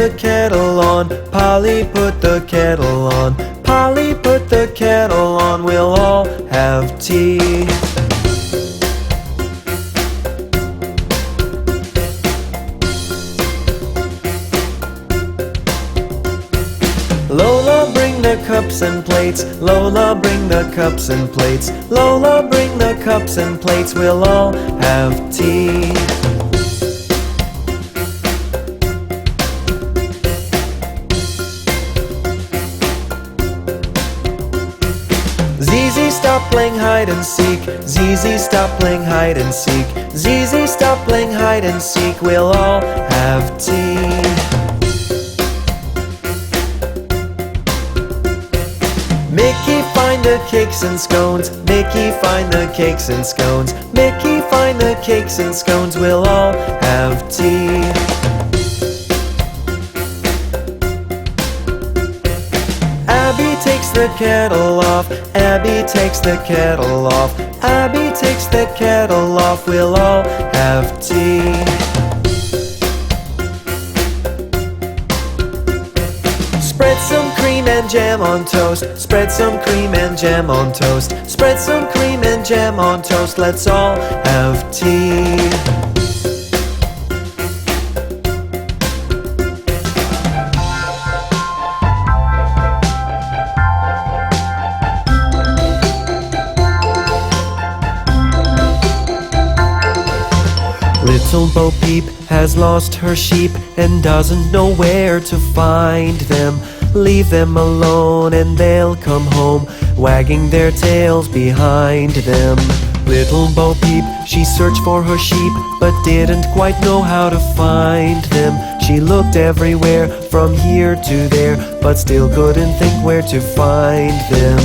the kettle on, Polly, put the kettle on. Polly, put the kettle on, we'll all have tea. Lola, bring the cups and plates. Lola, bring the cups and plates. Lola, bring the cups and plates, we'll all have tea. Zizi, stop playing hide and seek. Zizi, stop playing hide and seek. Zizi, stop playing hide and seek, we'll all have tea. Mickey, find the cakes and scones. Mickey, find the cakes and scones. Mickey, find the cakes and scones, we'll all have tea. Abby takes the kettle off. Abby takes the kettle off. Abby takes the kettle off, we'll all have tea. Spread some cream and jam on toast. Spread some cream and jam on toast. Spread some cream and jam on toast, let's all have tea. Little Bo Peep has lost her sheep and doesn't know where to find them. Leave them alone and they'll come home, wagging their tails behind them. Little Bo Peep, she searched for her sheep, but didn't quite know how to find them. She looked everywhere, from here to there, but still couldn't think where to find them.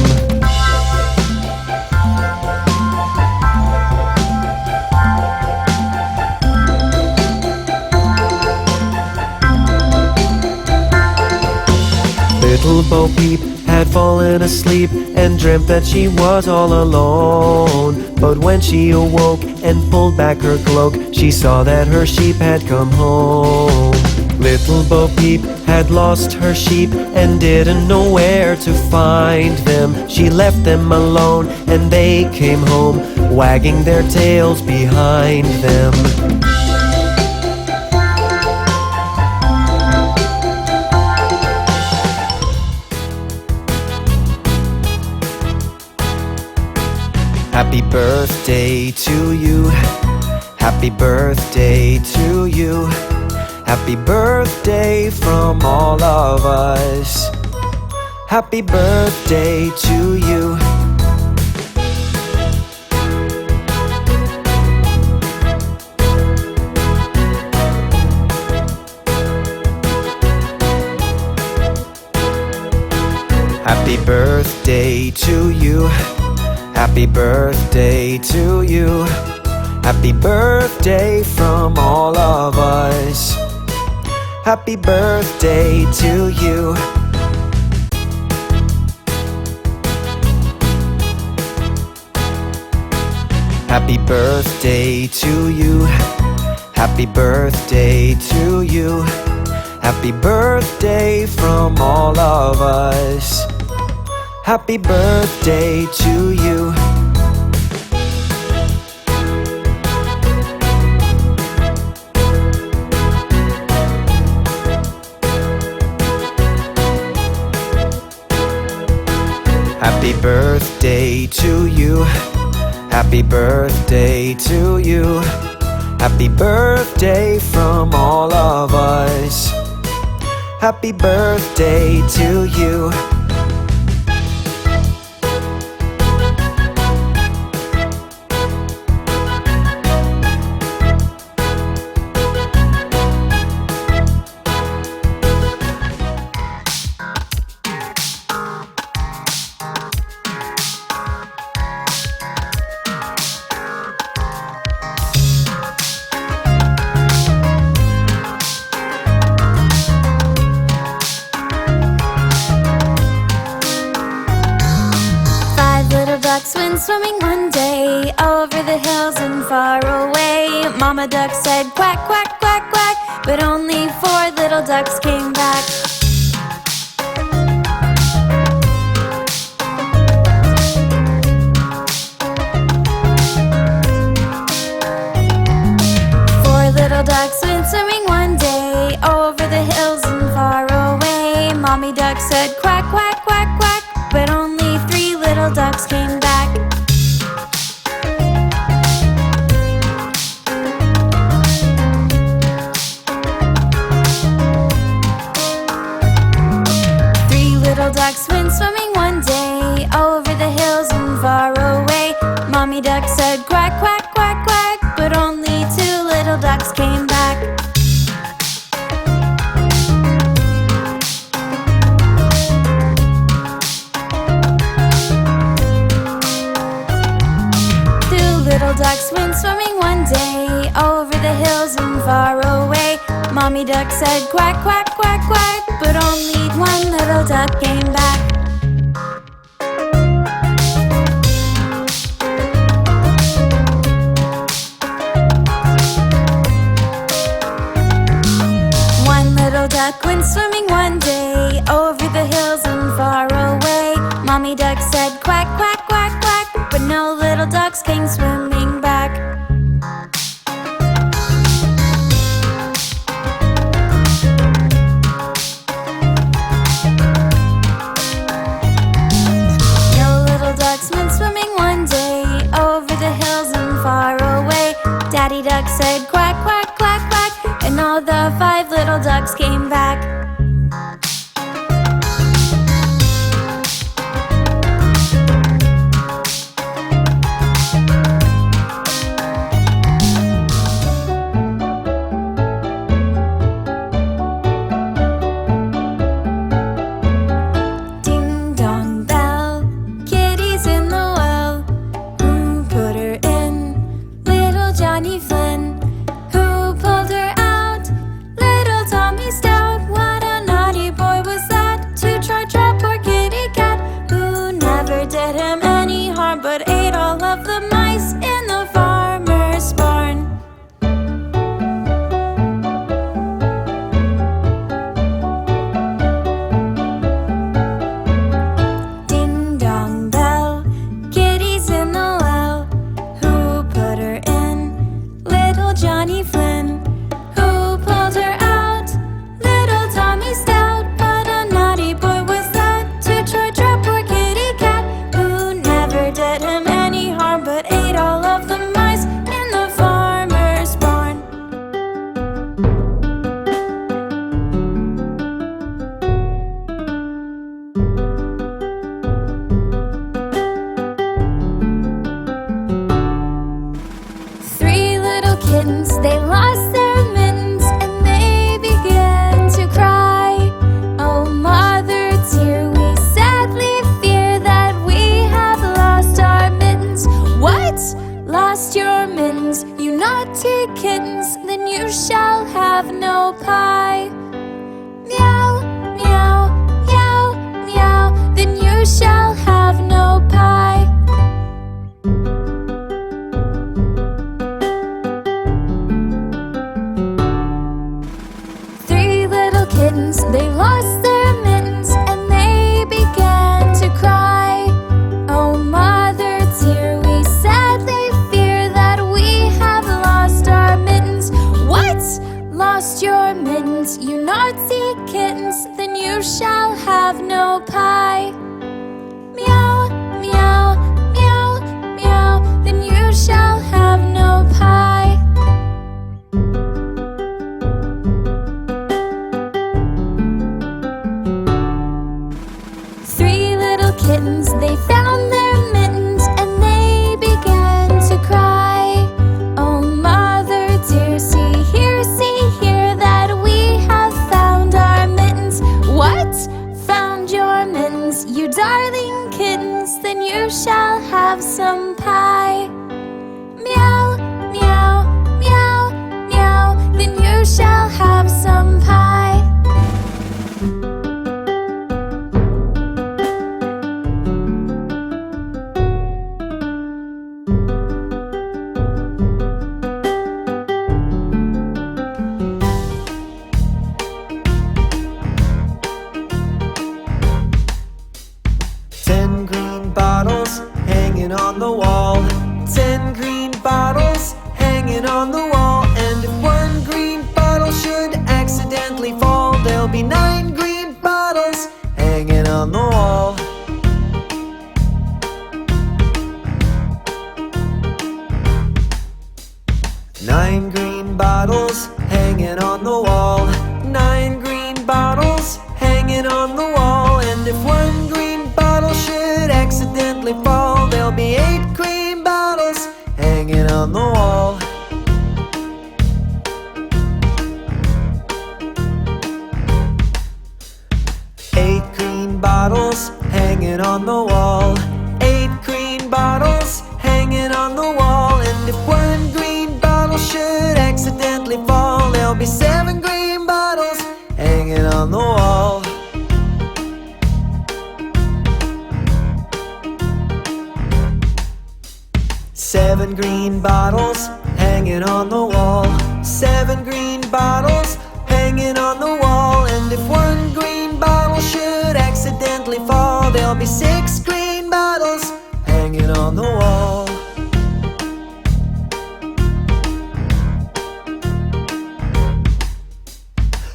Little Bo Peep had fallen asleep and dreamt that she was all alone. But when she awoke and pulled back her cloak, she saw that her sheep had come home. Little Bo Peep had lost her sheep and didn't know where to find them. She left them alone and they came home, wagging their tails behind them. Happy birthday to you. Happy birthday to you. Happy birthday from all of us. Happy birthday to you. Happy birthday to you. Happy birthday to you. Happy birthday from all of us. Happy birthday to you. Happy birthday to you. Happy birthday to you. Happy birthday from all of us. Happy birthday to you. Happy birthday to you. Happy birthday to you. Happy birthday from all of us. Happy birthday to you. ducks went swimming one day over the hills and far away. Mama duck said quack, quack, quack, quack, but only 4 little ducks came back. Little ducks went swimming one day over the hills and far away. Mommy duck said quack, quack, quack, quack, but only 3 little ducks came back. Three little ducks went swimming one day over the hills and far away. Mommy duck said quack, quack, quack, quack, but only 2 little ducks came back. Two little ducks went swimming one day over the hills and far away. Mommy duck said quack, quack, quack, quack, but only 1 little duck came back. Duck went swimming one day over the hills and far away. Mommy duck said quack, quack, quack, quack, but no little ducks came swimming back. No little ducks went swimming one day over the hills and far away. Daddy duck said quack, quack, quack, quack, and all the 5 little ducks came back. Ding dong bell, kitty's in the well. Who put her in? Little Johnny Flynn. Who pulled her out? Little Tommy Stout. What a naughty boy was that, to try trap poor kitty cat, who never did him any harm, but ate all of the mice in the farmer's barn. Ding dong bell, kitty's in the well. Who put her in? Little Johnny Flynn. Who pulled her out? Little Tommy Stout. What a naughty boy was that, to try trap poor kitty cat, who never did him any harm, but ate all of the mice in the farmer's barn. Three little kittens, they lost their mittens, and they began to cry. Oh, mother dear, we sadly fear that we have lost our mittens. What? Lost your mittens, you naughty kittens? Then you shall have no pie. Meow, meow, meow, meow, then you shall have no pie. Three little kittens, they lost their mittens, and they began to cry. Oh, mother dear, we sadly fear that we have lost our mittens. What? Lost your mittens, you naughty kittens? Then you shall have no pie. Meow, meow, meow, meow, then you shall have no pie. Three little kittens, they found their mittens, and they began to cry. Oh, mother dear, see here that we have found our mittens. What? Found your mittens, you darling kittens? Then you shall have some pie. Meow, meow, meow, meow, then you shall have some pie. bottles hanging on the wall. 10 green bottles hanging on the wall. And if one green bottle should accidentally fall, there'll be 9 green bottles hanging on the wall. 9 green bottles hanging on the wall. 9 green bottles hanging on the wall. And if one green bottle should accidentally fall, there'll be 8 green bottles hanging on the wall. 8 green bottles hanging on the wall. 8 green bottles hanging on the wall. And if one green bottle should accidentally fall, there'll be 7 green bottles hanging on the wall. 7 green bottles hanging on the wall. 7 green bottles hanging on the wall. And if one green bottle should accidentally fall, there'll be 6 green bottles hanging on the wall.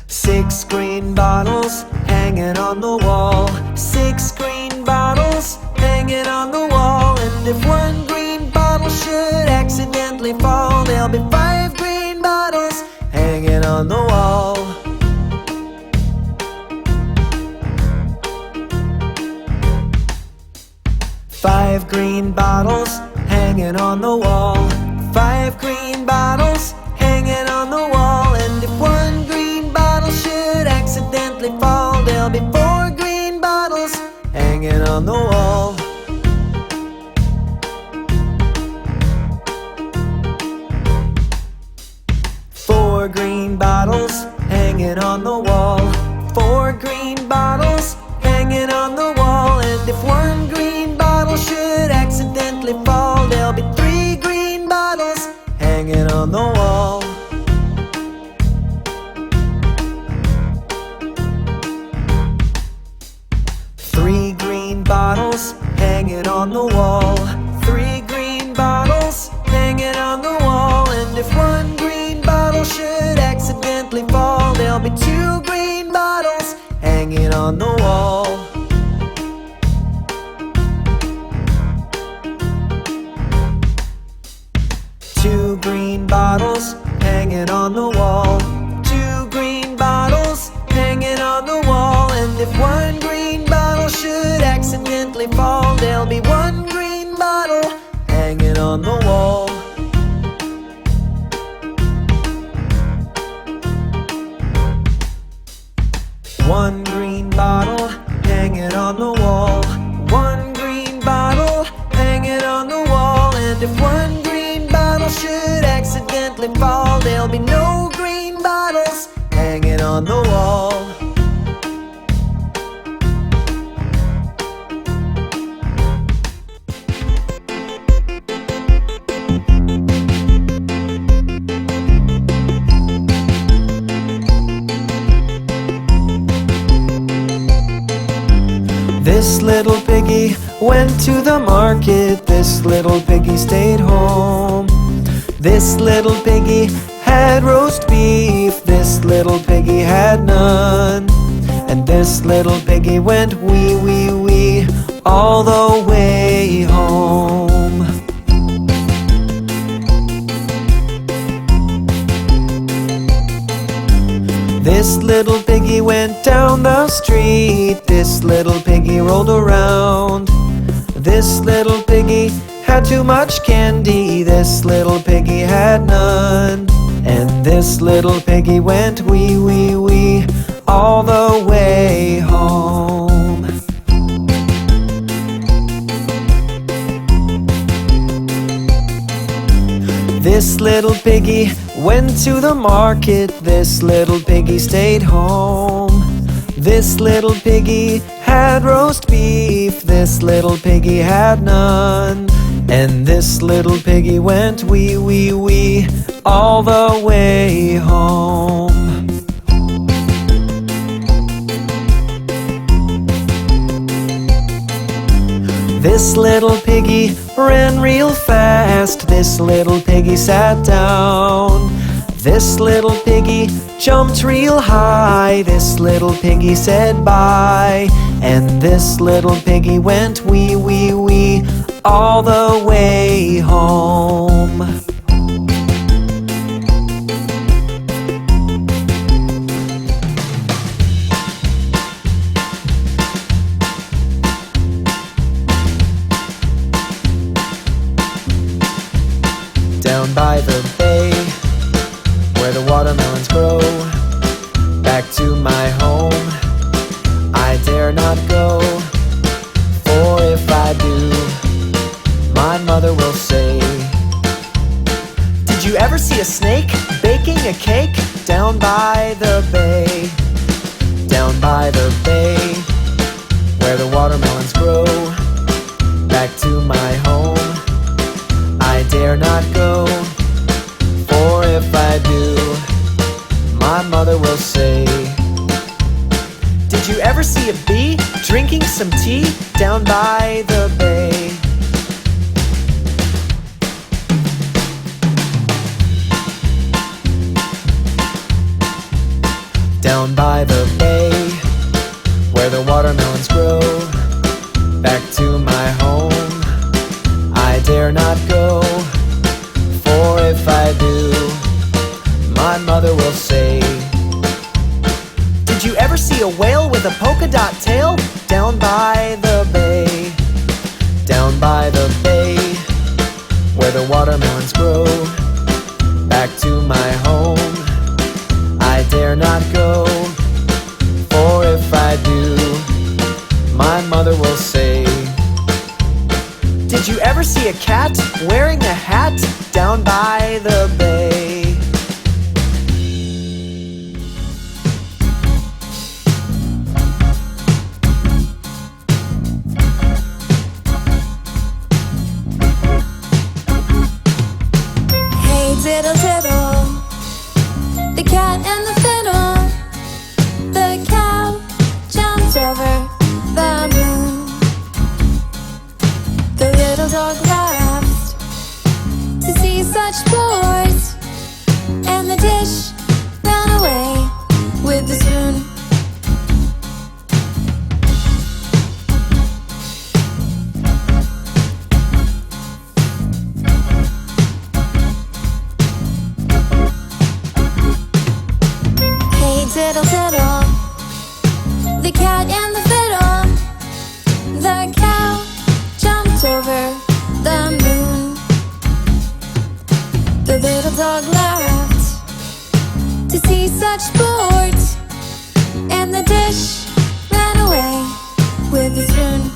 6 green bottles hanging on the wall. 6 green bottles hanging on the wall. And if one green bottle should accidentally fall, there'll be 5 green bottles hanging on the wall. 5 green bottles hanging on the wall. 5 green bottles hanging on the wall. And if one green bottle should accidentally fall, there'll be 4 green bottles hanging on the wall. 4 green bottles hanging on the wall. 4 green bottles hanging on the wall. And if one green bottle should accidentally fall, there'll be 3 green bottles hanging on the wall. 3 green bottles hanging on the wall. 3 green bottles hanging on the wall. And if one green bottle should accidentally fall, there'll be 2 green bottles hanging on the wall. 2 green bottles hanging on the wall. 2 green bottles hanging on the wall. And if one green bottle should accidentally fall, there'll be 1 green bottle hanging on the wall. 1 green bottle hanging on the wall. 1 green bottle hanging on the wall. And if one green bottle should accidentally fall, there'll be no green bottles hanging on the wall. This little piggy went to the market. This little piggy stayed home. This little piggy had roast beef. This little piggy had none. And this little piggy went wee, wee, wee all the way home. This little piggy went down the street. This little piggy rolled around. This little piggy had too much candy. This little piggy had none. And this little piggy went wee, wee, wee all the way home. This little piggy went to the market. This little piggy stayed home. This little piggy had roast beef. This little piggy had none. And this little piggy went wee, wee, wee all the way home. This little piggy ran real fast. This little piggy sat down. This little piggy jumped real high. This little piggy said bye. And this little piggy went wee, wee, wee all the way home. Down by the bay, where the watermelons grow, back to my home I dare not go. For if I do, my mother will say, did you ever see a snake baking a cake? Down by the bay, down by the bay, where the watermelons grow, back to my home I dare not go. For if I do, my mother will say, did you ever see a bee drinking some tea? Down by the bay. Down by the bay, where the watermelons grow, back to my home I dare not go. For if I do, my mother will say, did you ever see a whale with a polka dot tail? Down by the bay, down by the bay, where the watermelons grow, back to my home I dare not go. For if I do, my mother will say, did you ever see a cat wearing a hat? Down by the bay. Hey diddle diddle, the cat and the fiddle. The cow jumped over the moon. The little dog laughed to see such sport, and the dish ran away with the spoon. Hey diddle diddle, the cat and the fiddle. The cow jumped over the moon. The little dog laughed to see such sport, and the dish ran away with the spoon.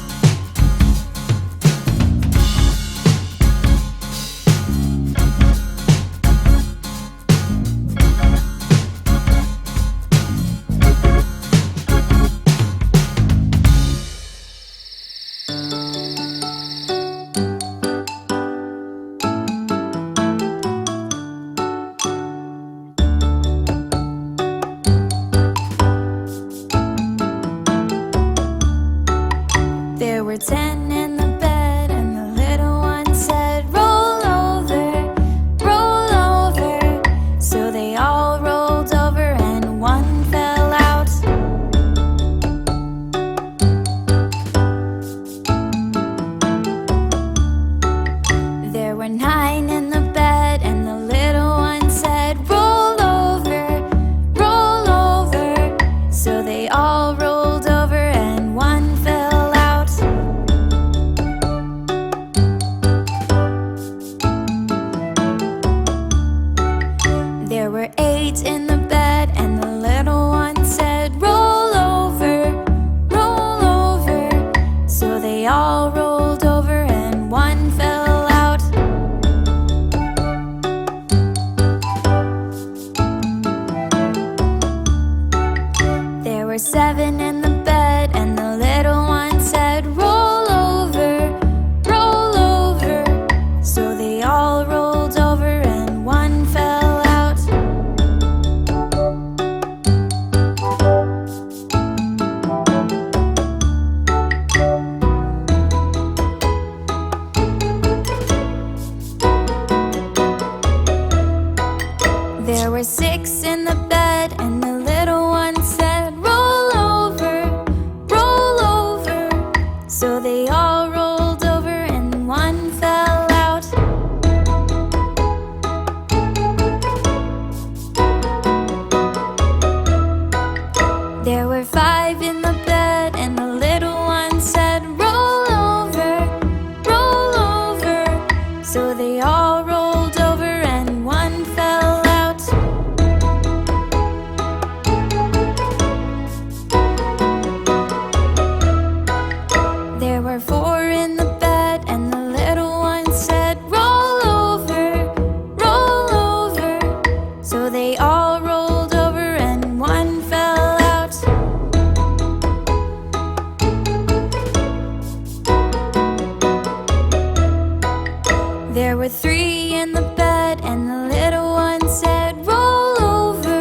There were 3 in the bed, and the little one said, "Roll over,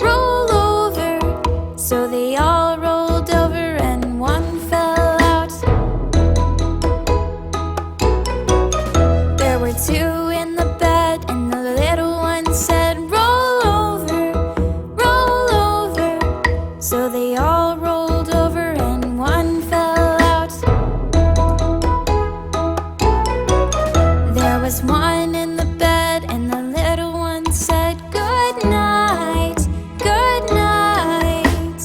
roll over." So they all rolled over, and one fell out. There were 2 in the bed, and the little one said, "Roll over, roll over." So they all rolled over, and one fell out. There was 1 in the bed, and the little one said, "Good night, good night."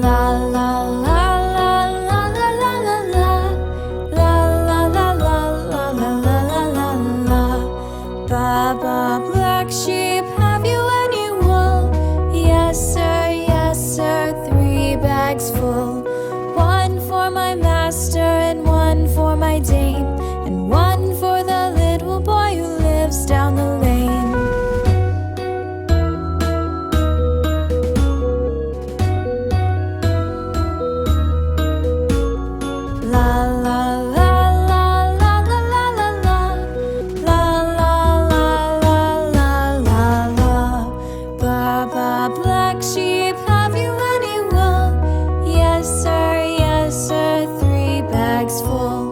La la la la la la la la la. La la la la la la la la la la. Baba, black sheep, have you any wool? Yes sir, 3 bags full. 1 for my master, and 1 for my dame, and 1 for the little boy who lives down the lane. La la la la la la la la la. La la la la la la la. Baba, black sheep, have you any wool? Yes sir, 3 bags full.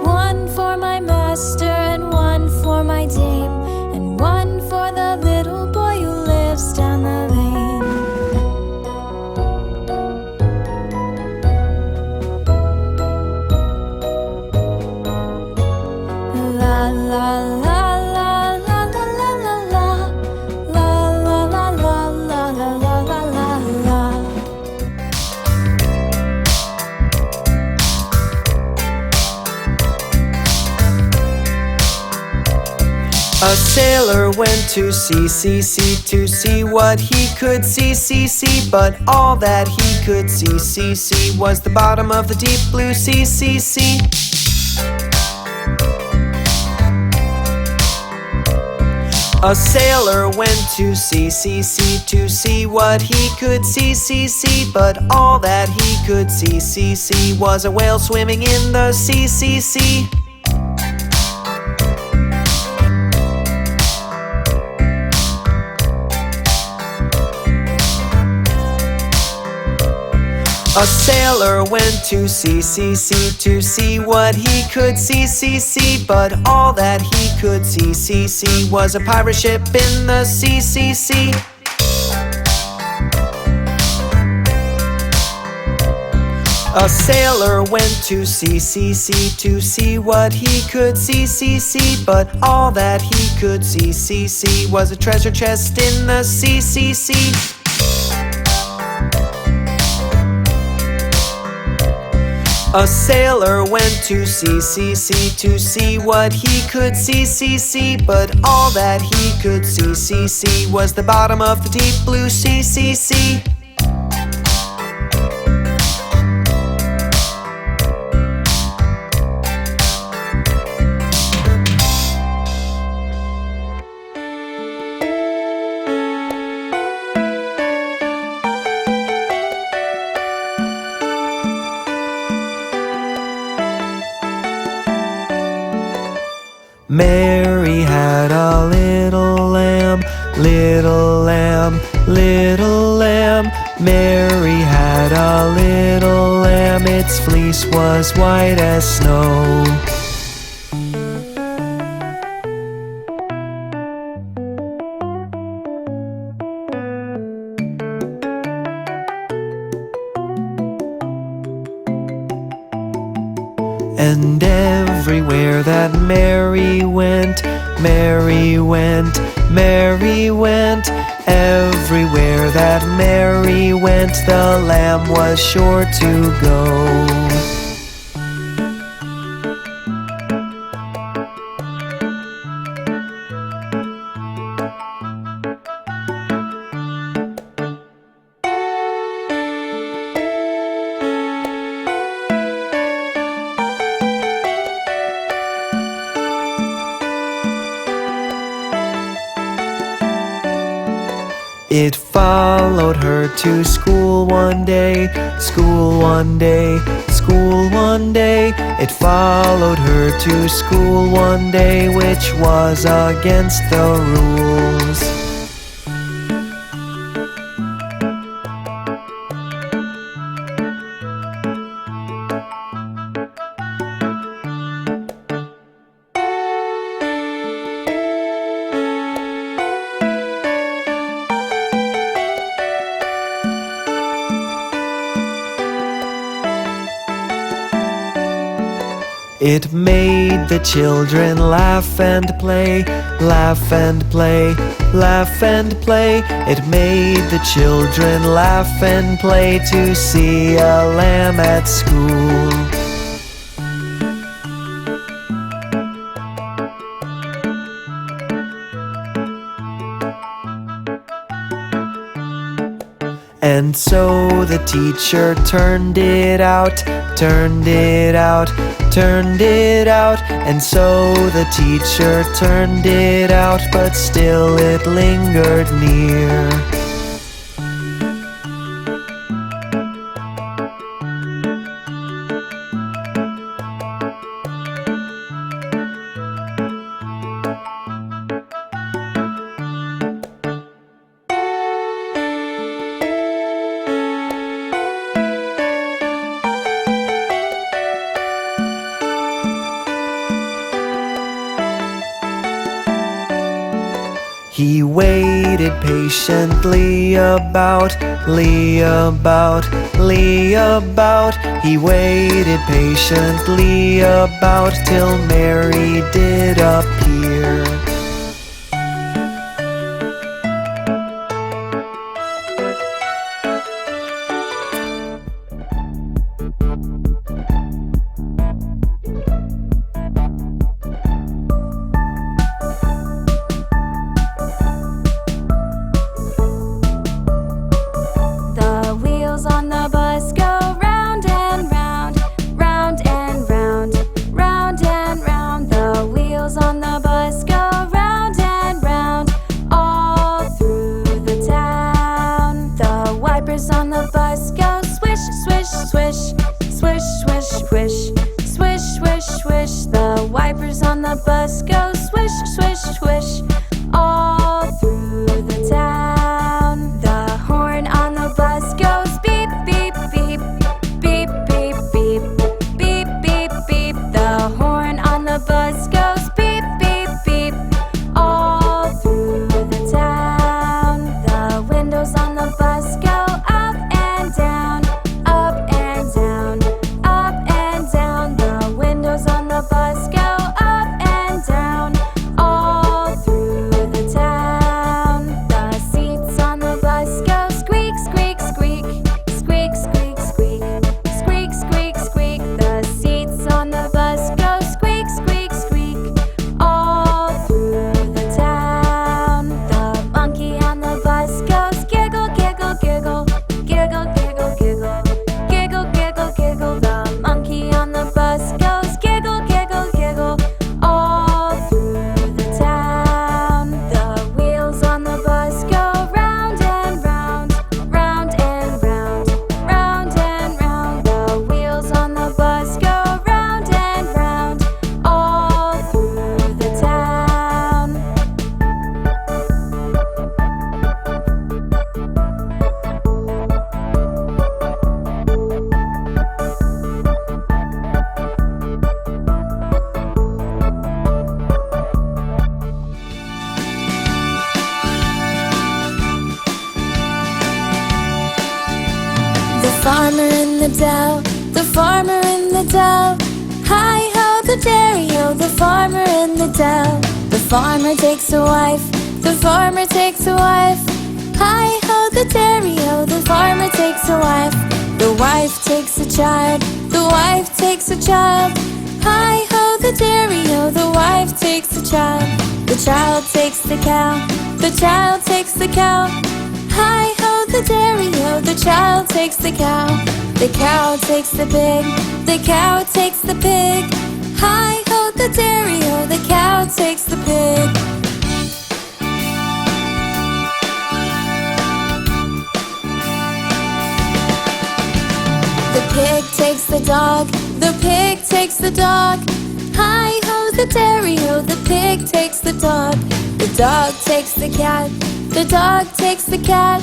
1 for my master, and 1 for my dame, and 1 for the little boy who lives down the lane. La la la la la la la la la. La la la la la la la la la la. A sailor went to sea, to see what he could see, but all that he could see was the bottom of the deep blue sea. A sailor went to sea, to see what he could see, but all that he could see was a whale swimming in the sea. A sailor went to sea, to see what he could see, but all that he could see was a pirate ship in the sea. A sailor went to sea, to see what he could see, but all that he could see was a treasure chest in the sea. A sailor went to sea, to see what he could see, but all that he could see was the bottom of the deep blue sea. Mary had a little lamb, little lamb, little lamb. Mary had a little lamb, its fleece was white as snow. And everywhere that Mary went, Mary went, Mary went. Everywhere that Mary went, the lamb was sure to go. It followed her to school one day, school one day, school one day. It followed her to school one day, which was against the rules. It made the children laugh and play, laugh and play, laugh and play. It made the children laugh and play to see a lamb at school. And so the teacher turned it out, turned it out, turned it out. And so the teacher turned it out, but still it lingered near. He waited patiently about, about. He waited patiently about till Mary did appear. The farmer in the dell. Hi-ho, the dairy-o, the farmer in the dell. The farmer takes a wife, the farmer takes a wife. Hi-ho, the dairy-o, the farmer takes a wife. The wife takes a child, the wife takes a child. Hi-ho, the dairy-o, the wife takes a child. The child takes the cow, the child takes the cow. Hi-ho, the dairy-o, the child takes the cow. The cow takes the pig, the cow takes the pig. Hi-ho, the dairy-o, the cow takes the pig. takes the dog. Hi-ho, the dairy-o, the pig takes the dog. The dog takes the cat, the dog takes the cat.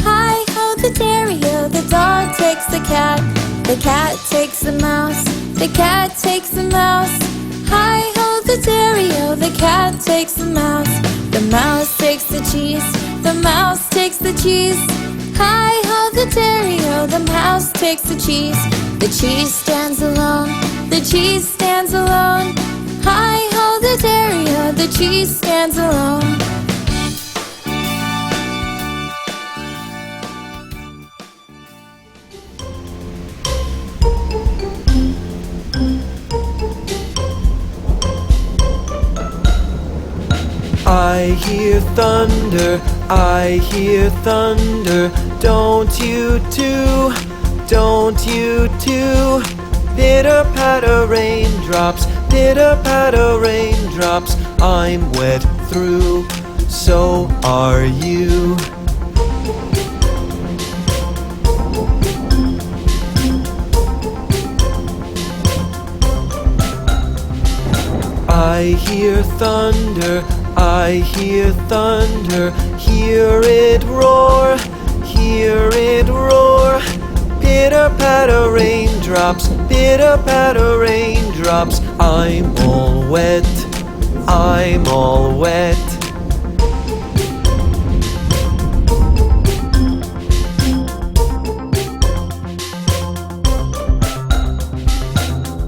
Hi-ho, the dairy-o, the dog takes the cat. The cat takes the mouse, the cat takes the mouse. Hi-ho, the dairy-o, the cat takes the mouse. The mouse takes the cheese, the mouse takes the cheese. Hi-ho, the dairy-o, the mouse takes the cheese. The cheese stands alone, the cheese stands alone. Hi-ho, the dairy-o, the cheese stands alone. I hear thunder, I hear thunder. Don't you too, don't you too. Pitter-patter raindrops, pitter-patter raindrops. I'm wet through, so are you. I hear thunder, I hear thunder. Hear it roar, hear it roar. Pitter-patter raindrops, pitter-patter raindrops. I'm all wet, I'm all wet.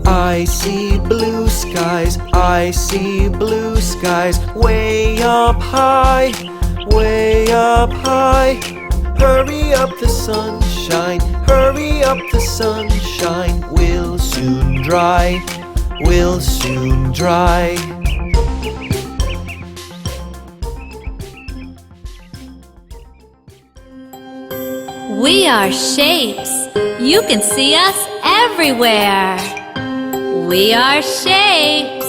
I see blue skies, I see blue skies. Way up high, way up high. Hurry up the sunshine, hurry up the sunshine. We'll soon dry, we'll soon dry. We are shapes. You can see us everywhere. We are shapes.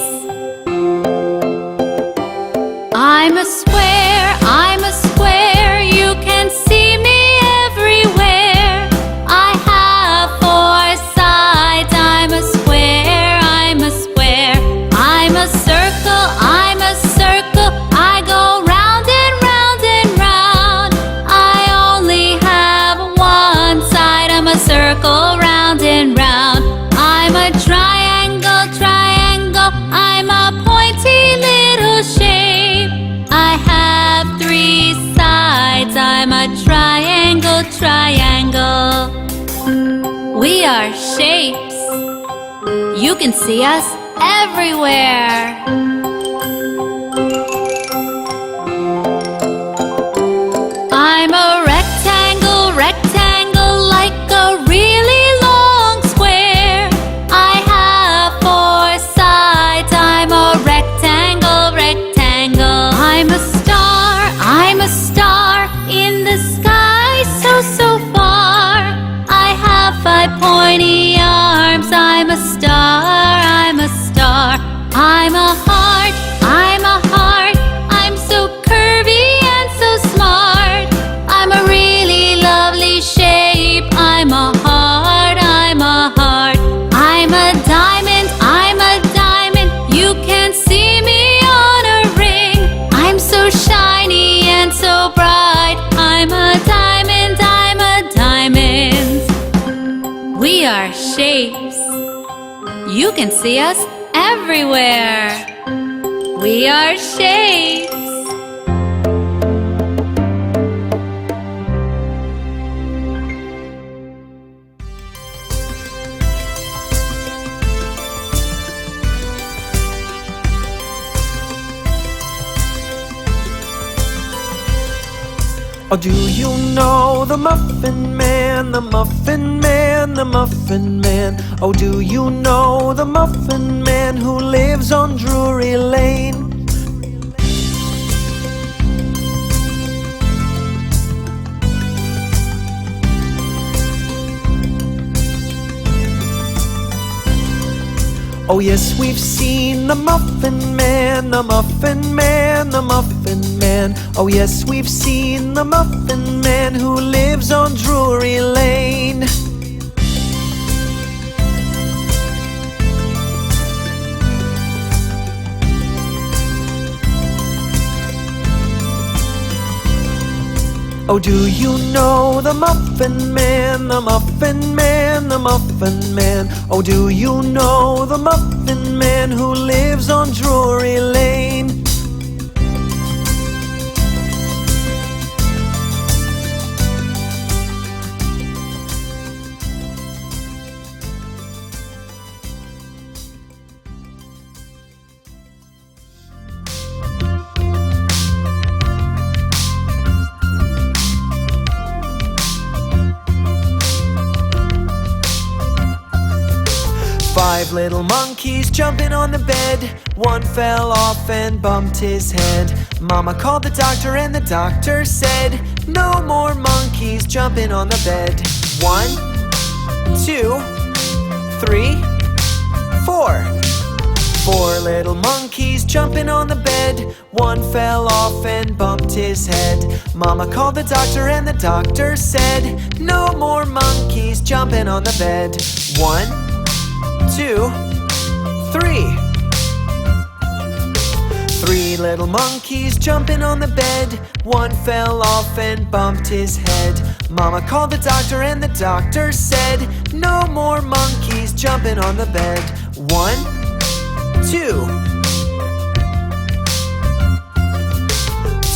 I'm a square, I'm a square. You can see me everywhere. I have 4 sides. I'm a square, I'm a square. I'm a circle, I'm a circle. I go round and round and round. I only have 1 side. I'm a circle, round and round. I'm a triangle, triangle. I'm a pointy little shape. I have 3 sides. I'm a triangle, triangle. We are shapes. You can see us everywhere. I'm a rectangle, rectangle, like a really long square. I have 4 sides. I'm a rectangle, rectangle. I'm a star in the sky, so, so far. I have 5 pointy arms. I'm a star, I'm a star. I'm a heart, I'm a heart. I'm so curvy and so smart. I'm a really lovely shape. I'm a heart, I'm a heart. I'm a diamond, I'm a diamond. You can see me on a ring. I'm so shiny and so bright. I'm a diamond, I'm a diamond. We are shapes. You can see us everywhere. We are shapes. Oh, do you know the Muffin Man, the Muffin Man, the Muffin Man? Oh, do you know the Muffin Man who lives on Drury Lane? Oh yes, we've seen the Muffin Man, the Muffin Man, the Muffin Man. Oh yes, we've seen the Muffin Man who lives on Drury Lane. Oh, do you know the Muffin Man, the Muffin Man, the Muffin Man? Oh, do you know the Muffin Man who lives on Drury Lane? Five little monkeys jumping on the bed. One fell off and bumped his head. Mama called the doctor and the doctor said, no more monkeys jumping on the bed. 1, 2, 3, 4. 4 little monkeys jumping on the bed. One fell off and bumped his head. Mama called the doctor and the doctor said, no more monkeys jumping on the bed. 1, 2, 3. 3 little monkeys jumping on the bed. One fell off and bumped his head. Mama called the doctor and the doctor said, no more monkeys jumping on the bed. 1, 2.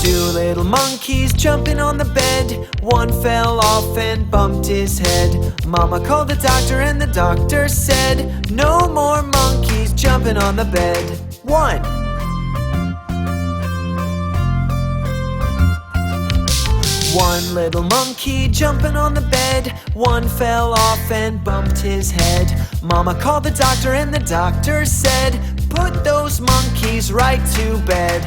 2 little monkeys jumping on the bed. One fell off and bumped his head. Mama called the doctor and the doctor said, no more monkeys jumping on the bed. 1. 1 little monkey jumping on the bed. One fell off and bumped his head. Mama called the doctor and the doctor said, put those monkeys right to bed.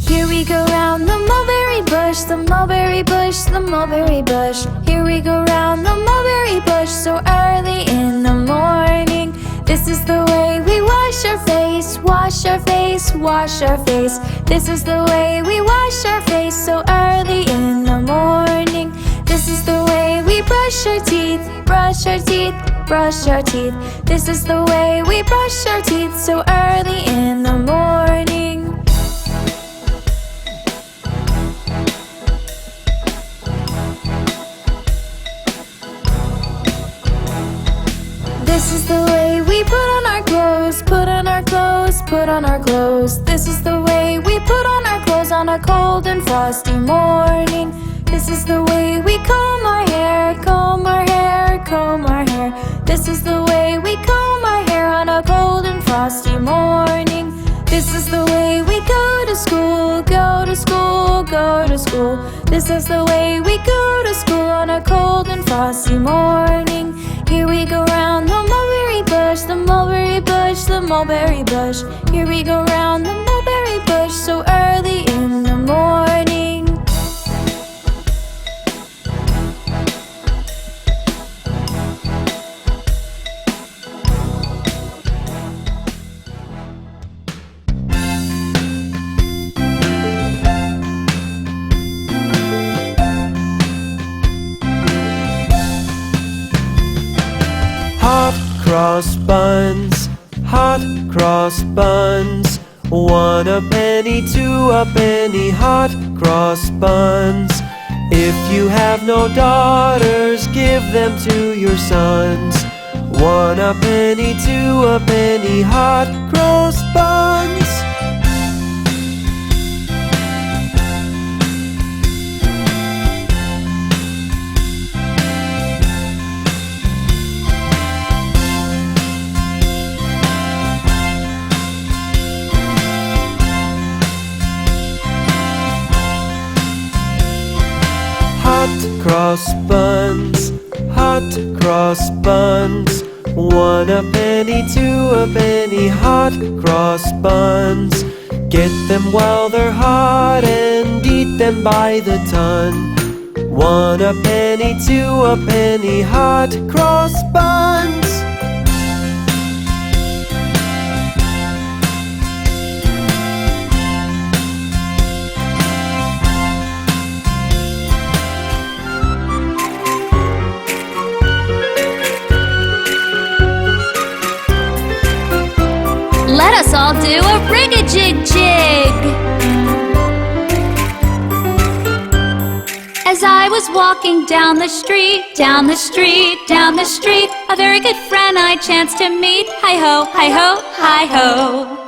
Here we go round the mulberry bush, the mulberry bush, the mulberry bush. Here we go round the mulberry bush so early in the morning. This is the way we wash our face, wash our face, wash our face. This is the way we wash our face so early in the morning. This is the way we brush our teeth, brush our teeth, brush our teeth. This is the way we brush our teeth so early in the morning. This is the way we put on our clothes, put on our clothes, put on our clothes. This is the way we put on our clothes on a cold and frosty morning. This is the way we comb our hair, comb our hair, comb our hair. This is the way we comb our hair on a cold and frosty morning. This is the way we go to school, go to school, go to school. This is the way we go to school on a cold and frosty morning. Here we go round the mulberry bush, the mulberry bush, the mulberry bush. Here we go round the mulberry bush so early in the morning. Hot cross buns, hot cross buns. 1 a penny, 2 a penny, hot cross buns. If you have no daughters, give them to your sons. 1 a penny, 2 a penny, hot cross buns. Hot cross buns, hot cross buns. 1 a penny, 2 a penny, hot cross buns. Get them while they're hot and eat them by the ton. 1 a penny, 2 a penny, hot cross buns. Let us all do a rig-a-jig-jig. As I was walking down the street, down the street, down the street, a very good friend I chanced to meet. Hi-ho, hi-ho, hi-ho.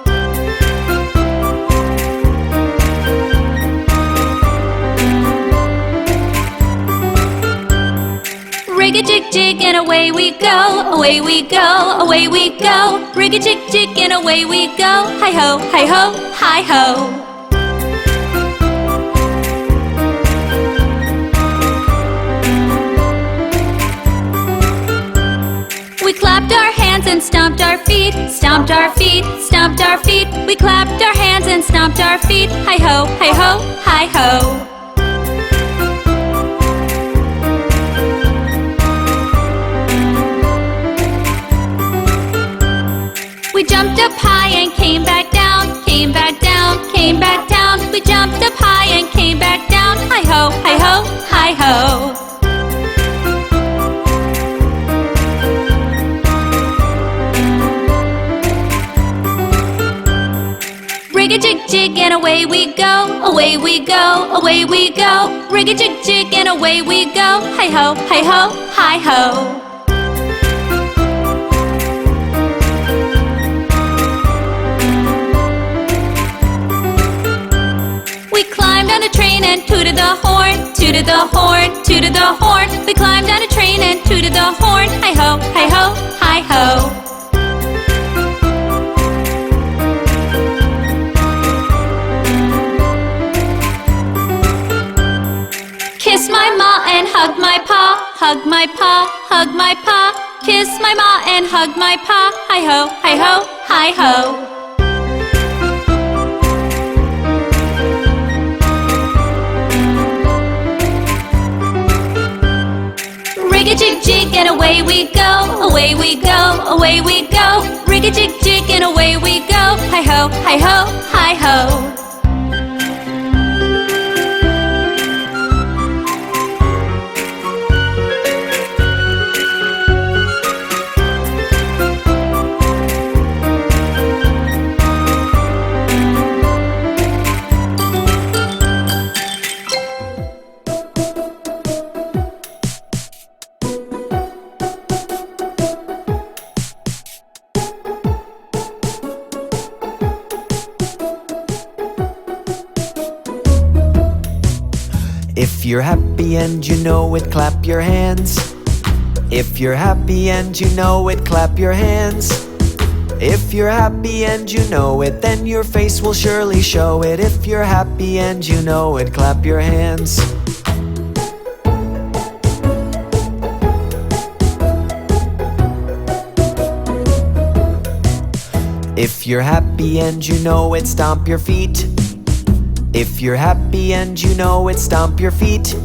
Rig-a-jig-jig and away we go, away we go, away we go. Rig-a-jig-jig and away we go. Hi-ho, hi-ho, hi-ho. We clapped our hands and stomped our feet, stomped our feet, stomped our feet. We clapped our hands and stomped our feet. Hi-ho, hi-ho, hi-ho. We jumped up high and came back down, came back down, came back down. We jumped up high and came back down. Hi-ho, hi-ho, hi-ho. Rig-a-jig-jig and away we go, away we go, away we go. Rig-a-jig-jig and away we go. Hi-ho, hi-ho, hi-ho. We climbed on a train and tooted the horn, tooted the horn, tooted the horn. We climbed on a train and tooted the horn. Hi-ho, hi-ho, hi-ho. Kiss my ma and hug my pa, hug my pa, hug my pa. Kiss my ma and hug my pa. Hi-ho, hi-ho, hi-ho. Rig-a-jig-jig and away we go, away we go, away we go. Rig-a-jig-jig and away we go. Hi-ho, hi-ho, hi-ho. If you're happy and you know it, clap your hands. If you're happy and you know it, clap your hands. If you're happy and you know it, then your face will surely show it. If you're happy and you know it, clap your hands. If you're happy and you know it, stomp your feet. If you're happy and you know it, stomp your feet.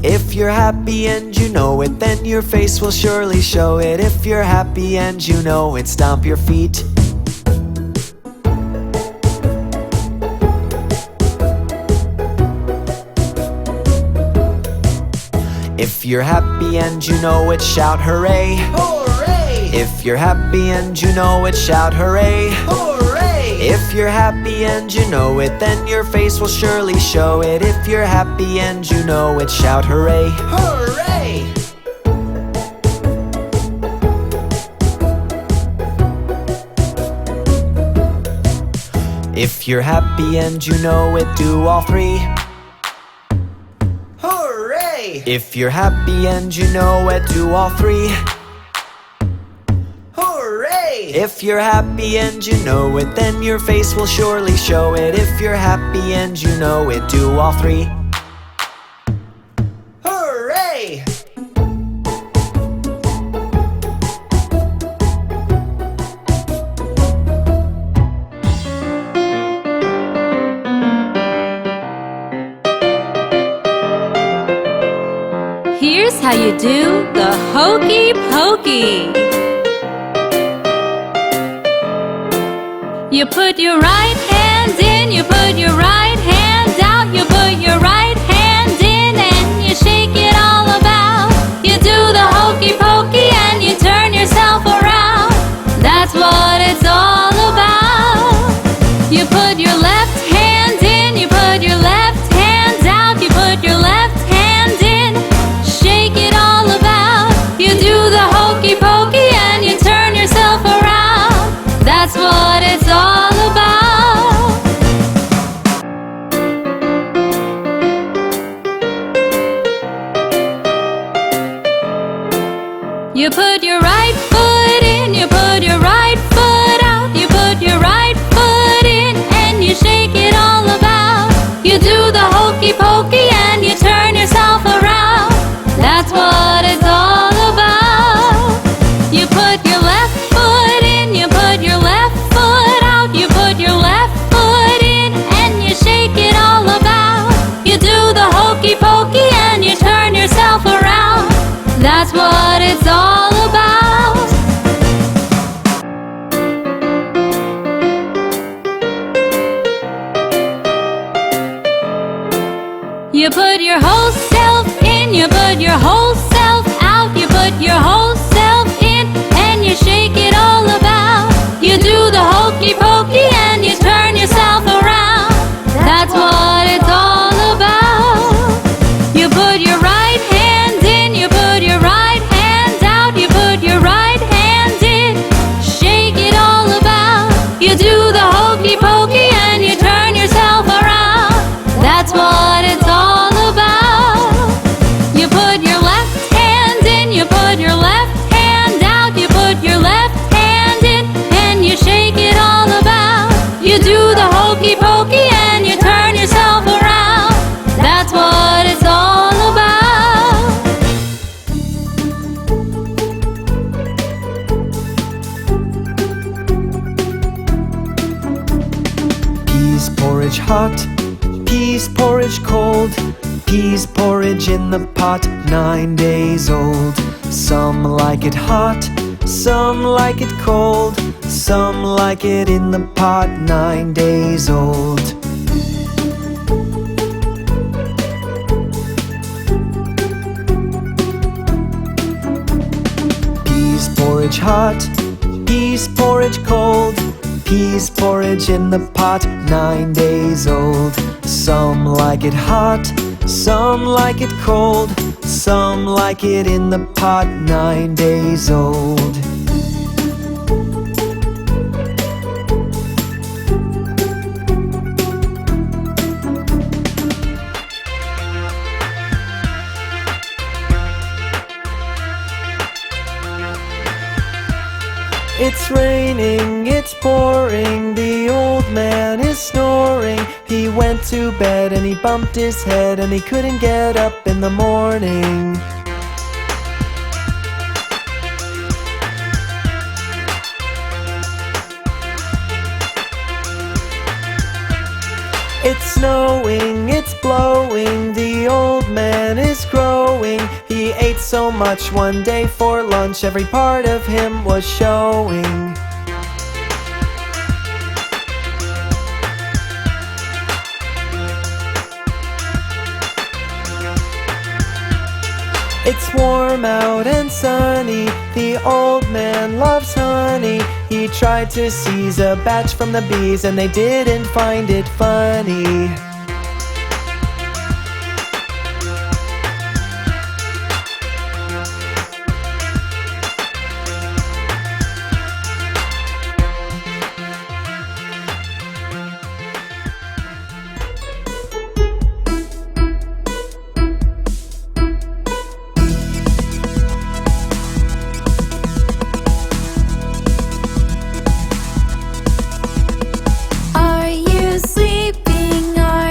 If you're happy and you know it, then your face will surely show it. If you're happy and you know it, stomp your feet. If you're happy and you know it, shout hooray! Hooray! If you're happy and you know it, shout hooray! Hooray! If you're happy and you know it, then your face will surely show it. If you're happy and you know it, shout hooray! Hooray! If you're happy and you know it, do all three. Hooray! If you're happy and you know it, do all three. Hooray! If you're happy and you know it, then your face will surely show it. If you're happy and you know it, do all three. Hooray! Here's how you do the Hokey Pokey. You put your right hand in, you put your right hand out, you put your right hand in and you shake it all about. You do the Hokey Pokey and you turn yourself around. That's what it's all about. You put your right foot in, you put your right foot out. You put your right foot in and you shake it all about. You do the hokey pokey and you turn yourself around. That's what it's all about. You put your left foot in, you put your left foot out. You put your left foot in and you shake it all about. You do the hokey pokey and you turn yourself around. That's what it's all about. You put your whole self in, you put your whole self out. You put your whole self in and you shake it all about. You do the hokey pokey and you turn yourself around. That's what it's all about. You put your right hand in, you put your right hand out. You put your right hand in, shake it all about. You do the hokey pokey and you turn yourself around. That's what it's all about. You put your left hand in, you put your left hand out. You put your left hand in and you shake it all about. You do the hokey pokey and you turn yourself around. That's what it's all about. Peas porridge hot, peas porridge cold, peas porridge in the pot, 9 days old. Some like it hot, some like it cold, some like it in the pot, 9 days old. Peas porridge hot, peas porridge cold, peas porridge in the pot, 9 days old. Some like it hot, some like it cold, some like it in the pot, 9 days old. It's raining, it's pouring, the old man is snoring. He went to bed and he bumped his head and he couldn't get up in the morning. It's snowing, it's blowing, the old man is growing. He ate so much one day for lunch, every part of him was showing. It's warm out and sunny, the old man loves honey. He tried to seize a batch from the bees and they didn't find it funny. Are you sleeping? Are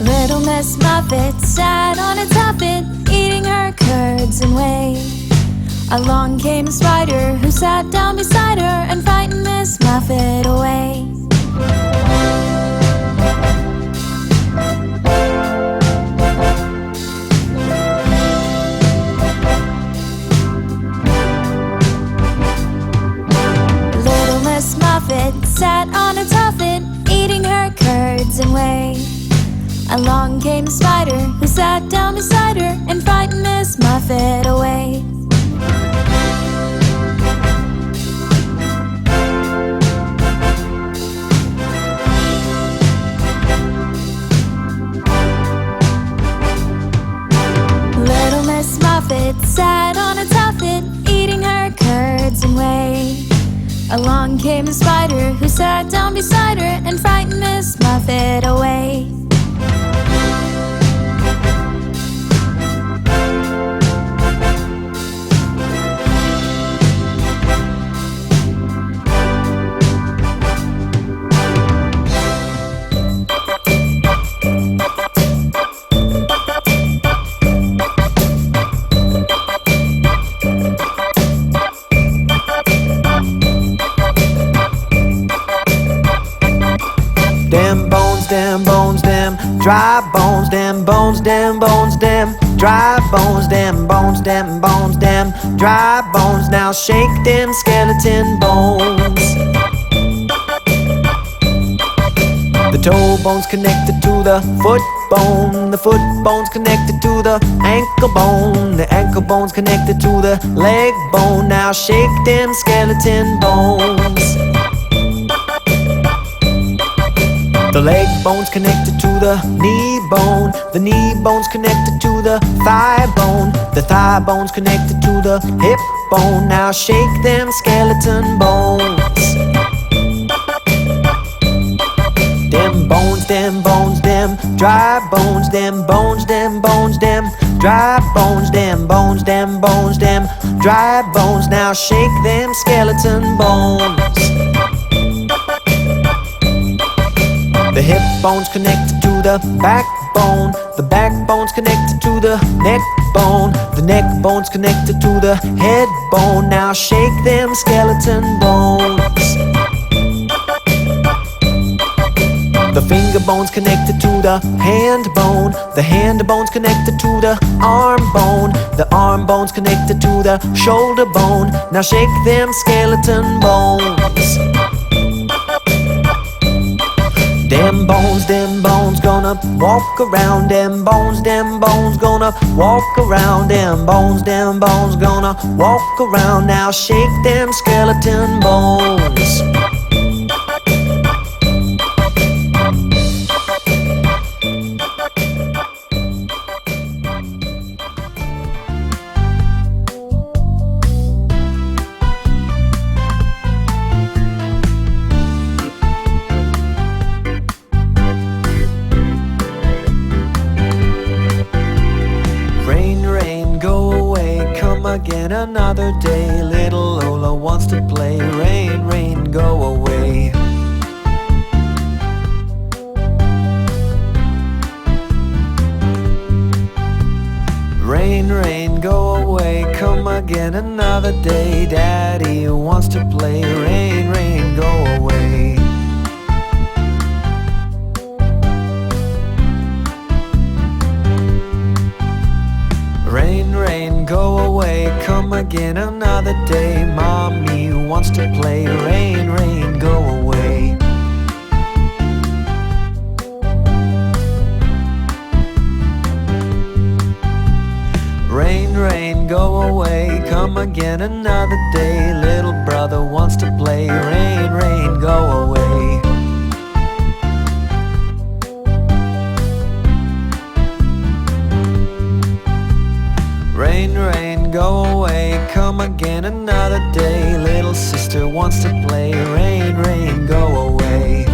Little Miss Muffet sat on a tuffet, eating her curds and whey. Along came a spider who sat down beside her and frightened Miss Muffet away. Little Miss Muffet sat on a tuffet, eating her curds and whey. Along came a spider who sat down beside her and frightened Miss Muffet away. Little Miss Muffet sat on a tuffet, eating her curds and whey. Along came a spider who sat down beside her and frightened Miss Muffet away. Damn bones, damn bones, damn dry bones, damn bones, damn bones, damn dry bones, damn bones, damn bones, damn dry bones. Now shake them skeleton bones. The toe bone's connected to the foot bone's connected to the ankle bone's connected to the leg bone. Now shake them skeleton bones. The leg bone's connected to the knee bone's connected to the thigh bone's connected to the hip bone. Now shake them skeleton bones. Them bones, them bones, them dry bones, them bones, them bones, them dry bones, them bones, them bones, them dry bones. Now shake them skeleton bones. The hip bone's connected to the backbone's connected to the neck bone's connected to the head bone. Now shake them skeleton bones. The finger bone's connected to the hand bone's connected to the arm bone's connected to the shoulder bone. Now shake them skeleton bones. Them bones gonna walk around. Them bones gonna walk around. Them bones gonna walk around. Now shake them skeleton bones. Again another day, little Lola wants to play. Rain, rain, go away. Rain, rain, go away. Come again another day. Daddy wants to play. Rain, rain, go away. Rain, rain, go away. Come again another day. Mommy wants to play. Rain, rain, go away. Rain, rain, go away. Come again another day. Little brother wants to play. Rain, rain, go away. Rain, rain, go away. Come again another day. Little sister wants to play. Rain, rain, go away.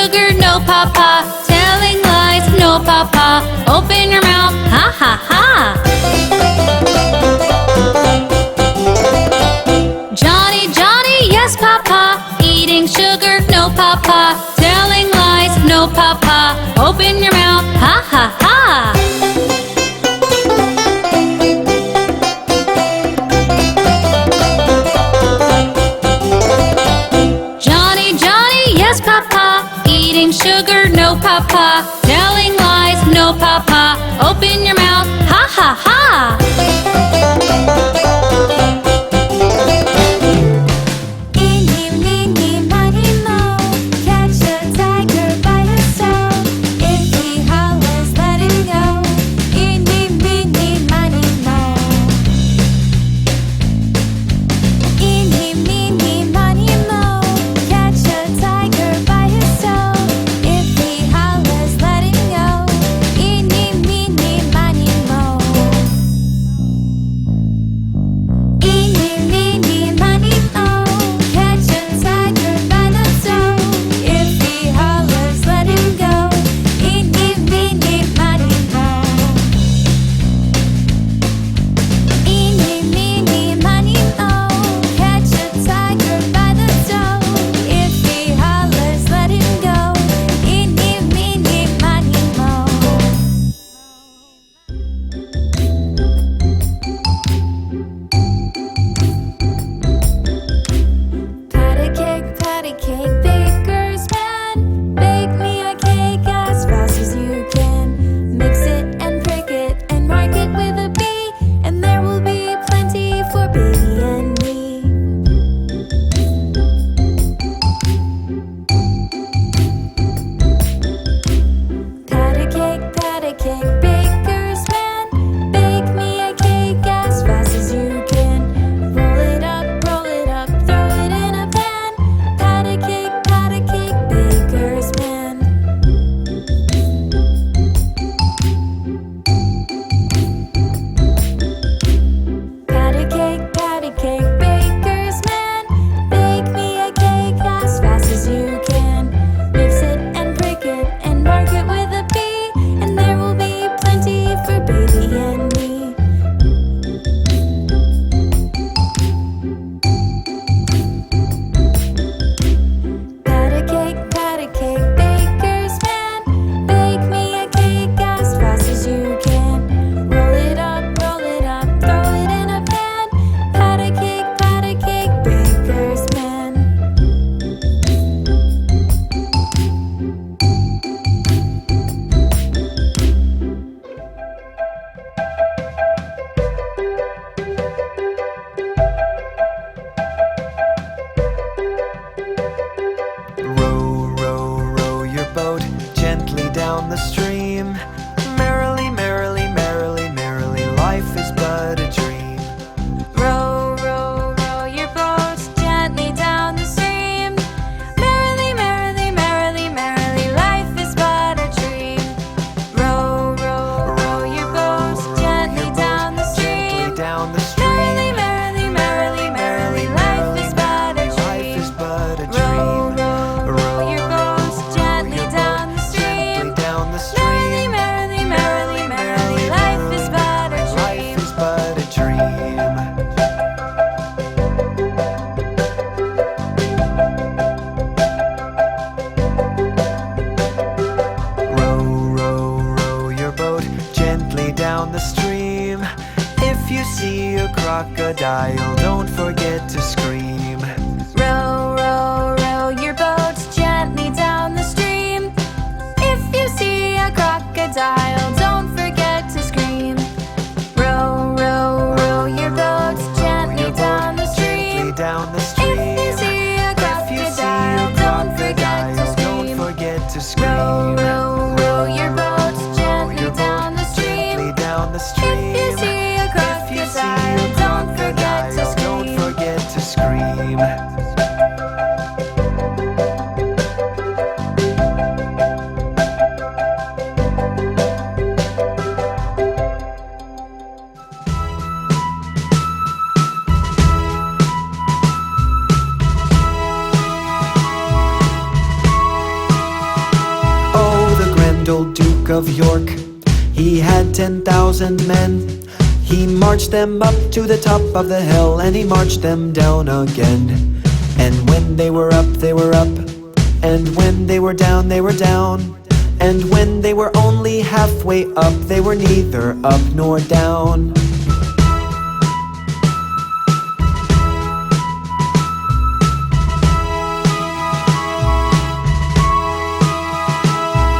sugar, no papa. Telling lies, no papa. Open your mouth, ha ha ha. Johnny, Johnny, yes papa. Eating sugar, no papa. Telling lies, no papa. Open your mouth, ha ha ha. Johnny, Johnny, yes papa. Eating sugar, no papa. Telling lies, no papa. Open your mouth, ha ha ha. Eeny, meeny, miny, moe. Catch a tiger by his toe. If he hollers, let him go. Eeny, meeny, miny, moe. Eeny, meeny, miny, moe. Catch a tiger by his toe. If he hollers, let him go. Eeny, meeny, miny, moe. Eeny, meeny, miny, moe. Catch a tiger by the toe. If he hollers, let him go. Eeny, meeny, miny, moe. Eeny, meeny, miny, moe. Catch a tiger by the toe. If he hollers, let him go. Eeny, meeny, miny, moe. Patty cake, baker's man. Bake me a cake as fast as you can. Mix it and prick it and mark it with a B, and there will be plenty for baby and me. Patty cake, baker's man. Bake me a cake as fast as you can. Roll it up, throw it in a pan. Patty cake, baker's man. Patty cake, baker's man. Bake me a cake as fast as you can. Mix it and prick it and mark it with a B, and there will be plenty for baby and me. Patty cake, baker's man. Bake me a cake as fast as you can. Roll it up, throw it in a pan. Patty cake, baker's man. Row, row, row your boat gently down the stream. Merrily, merrily, merrily, merrily, life is but a dream. Row, row, row your boat gently down the stream. Merrily, merrily, merrily, merrily, life is but a dream. Row, row, row your boat gently down the stream. Down the stream. Merrily, merrily, merrily, merrily, life is but a Life dream. is but a Row, dream. row, row your boat gently down the stream. Down the stream. Merrily, merrily, merrily, merrily, life is but a dream. Life is but a dream. Row, row, row your boat gently down the stream. If you see a crocodile, don't forget to scream. Row, row, row your boat gently down the stream. If you see a crocodile, don't forget to scream. Row, row, row your boat gently down the stream. Down the stream. If you see a crocodile, don't forget to Don't scream. forget to Row, scream. row, row your boat gently down the stream. Down the stream. If you see a crocodile, don't forget to Don't scream. forget to scream. Grendel, Duke of York, he had 10,000 men. He marched them up to the top of the hill, and he marched them down again. And when they were up, they were up, and when they were down, they were down. And when they were only halfway up, they were neither up nor down.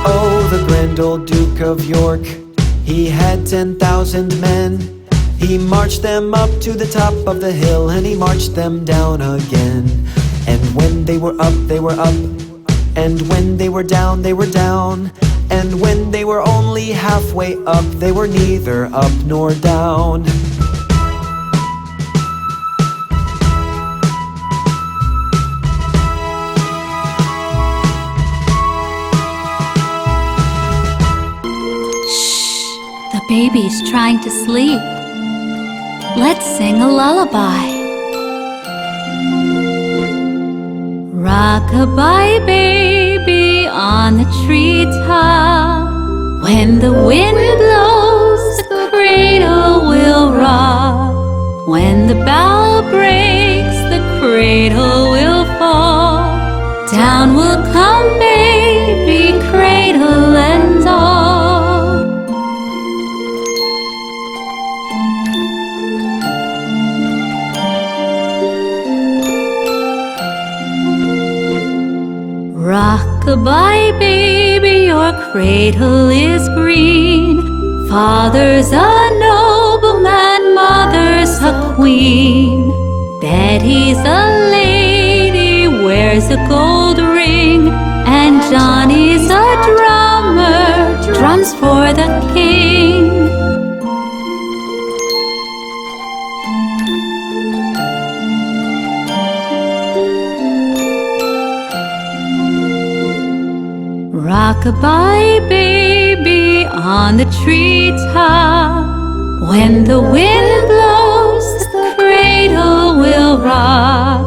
Oh, the Grendel, Duke of York, he had 10,000 men. He marched them up to the top of the hill, and he marched them down again. And when they were up, they were up, and when they were down, they were down. And when they were only halfway up, they were neither up nor down. The baby's trying to sleep. Let's sing a lullaby. Rock-a-bye, baby, on the treetop. When the wind blows, the cradle will rock. When the bough breaks, the cradle will fall. Down will come baby, cradle and all. Rock-a-bye, baby, your cradle is green. Father's a nobleman, mother's a queen. Betty's a lady, wears a gold ring. And Johnny's a drummer, drums for the king. Rock-a-bye, baby, on the treetop. When the wind blows, the cradle will rock.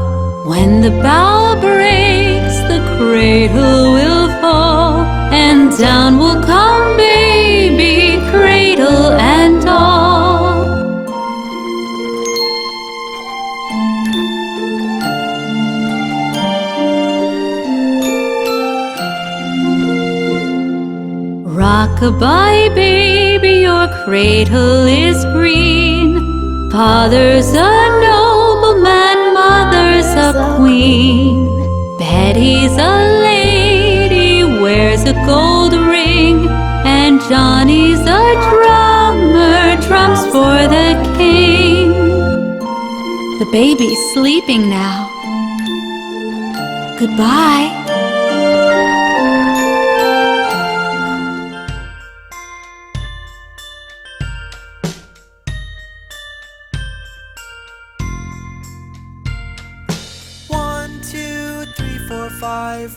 When the bough breaks, the cradle will fall. And down will come baby, cradle and all. Rock-a-bye, baby, your cradle is green. Father's a nobleman, mother's a queen. Betty's a lady, wears a gold ring. And Johnny's a drummer, drums for the king. The baby's sleeping now. Goodbye.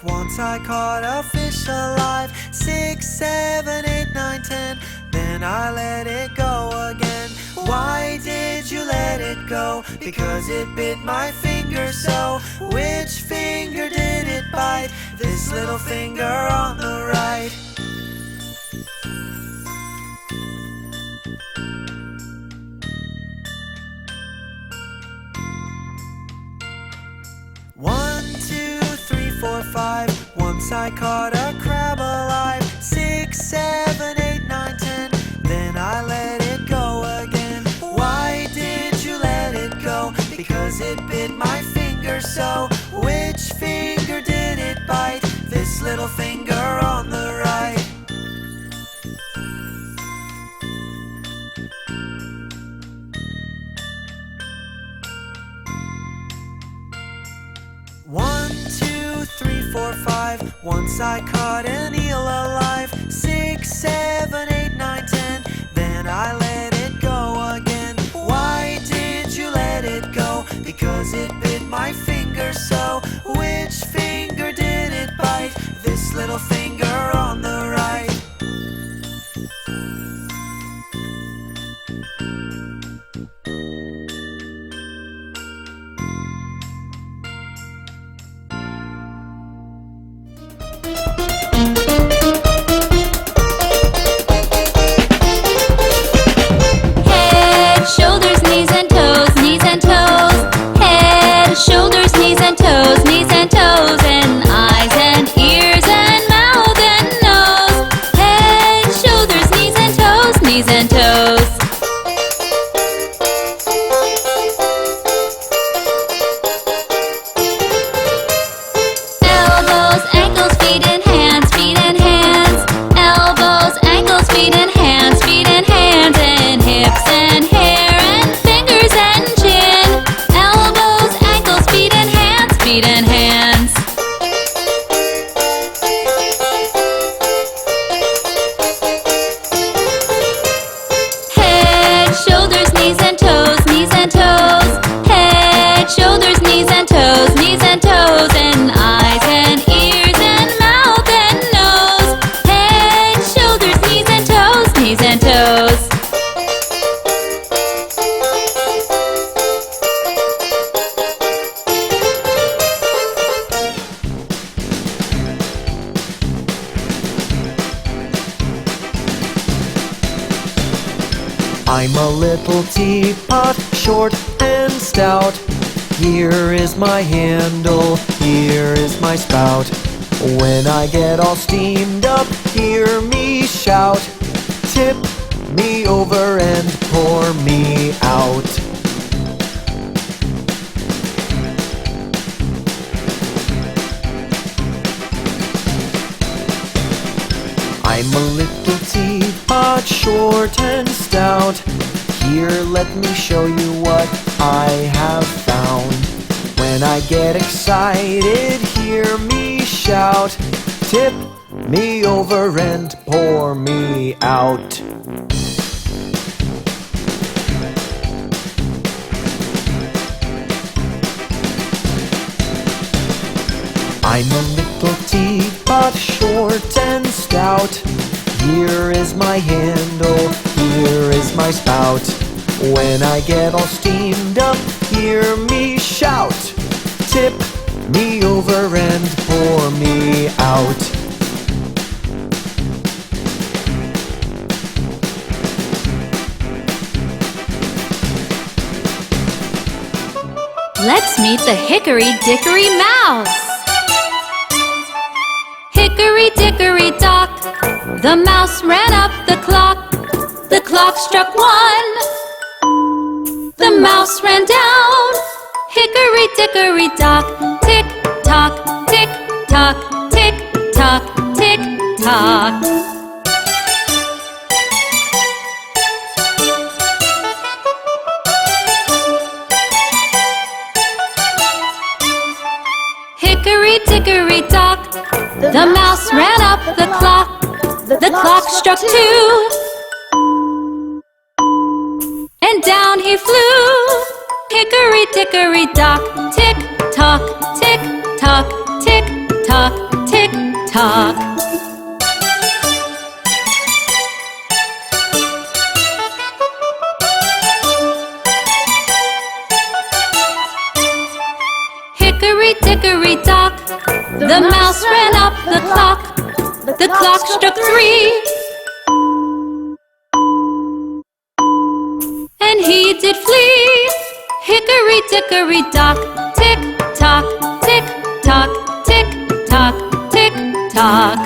Once I caught a fish alive. 6, 7, 8, 9, 10. Then I let it go again. Why did you let it go? Because it bit my finger so. Which finger did it bite? This little finger on the right. Once I caught a crab alive. 6, 7, 8, 9, 10. Then I let it go again. Why did you let it go? Because it bit my finger so. Which finger did it bite? This little finger on the right. Once I caught an eel alive. 6, 7, 8, 9, 10. Then I let it go again. Why did you let it go? Because it bit my finger so. Which finger did it bite? This little finger on the right. I'm a little teapot, short and stout. Here is my handle, here is my spout. When I get all steamed up, hear me shout. Tip me over and pour me out. I'm a little teapot, short and stout. Here, let me show you what I have found. When I get excited, hear me shout. Tip me over and pour me out. I'm a little teapot, short and stout. Here is my handle, here is my spout. When I get all steamed up, hear me shout. Tip me over and pour me out. Let's meet the Hickory Dickory Mouse. Hickory dickory dock, the mouse ran up the clock. The clock struck 1. The mouse ran down. Hickory dickory dock, tick tock, tick tock, tick tock, tick tock. Hickory dickory dock, the mouse ran up the clock. The clock struck 2. And down he flew. Hickory dickory dock, tick tock, tick tock, tick tock, tick tock. Hickory dickory dock, the mouse ran up the clock. The clock struck 3. And he did flee. Hickory dickory dock, tick tock, tick tock, tick tock, tick tock.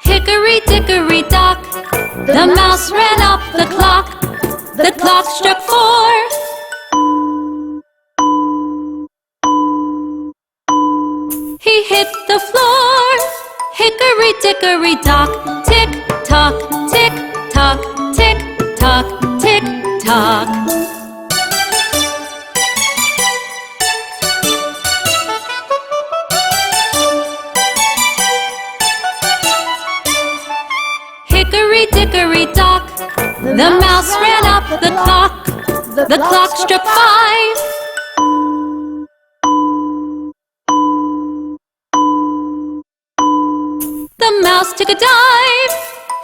Hickory dickory dock, the mouse ran up the clock. The clock struck 4. He hit the floor. Hickory dickory dock, tick tock, tick tock, tick tock, tick tock. Hickory dickory dock, the mouse ran up the clock. The clock struck 5. The mouse took a dive.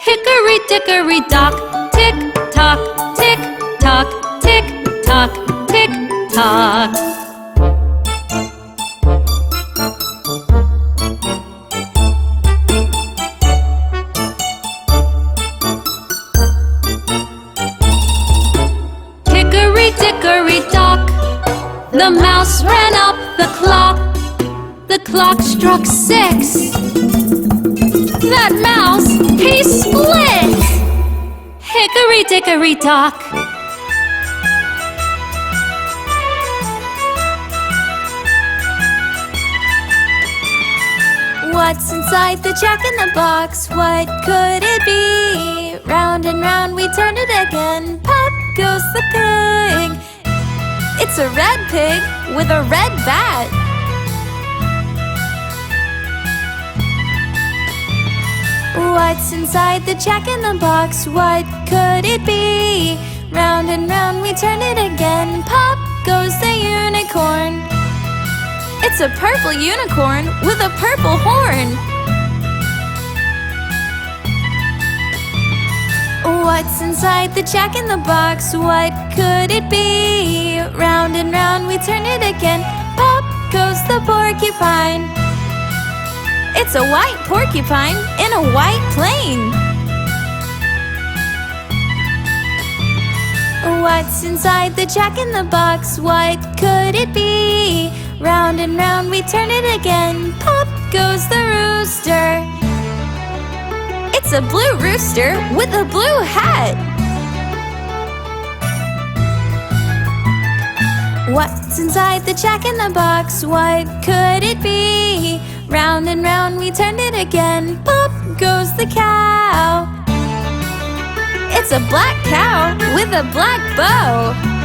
Hickory dickory dock, tick tock, tick tock, tick tock, tick tock. Hickory dickory dock, the mouse ran up the clock. The clock struck 6. That mouse, he split! Hickory dickory dock. What's inside the jack-in-the-box? What could it be? Round and round we turn it again. Pop goes the pig. It's a red pig with a red bat. What's inside the jack-in-the-box? What could it be? Round and round we turn it again. Pop goes the unicorn. It's a purple unicorn with a purple horn. What's inside the jack-in-the-box? What could it be? Round and round we turn it again. Pop goes the porcupine. It's a white porcupine in a white plane. What's inside the jack-in-the-box? What could it be? Round and round we turn it again. Pop goes the rooster. It's a blue rooster with a blue hat. What's inside the jack-in-the-box? What could it be? Round and round we turn it again. Pop goes the cow. It's a black cow with a black bow.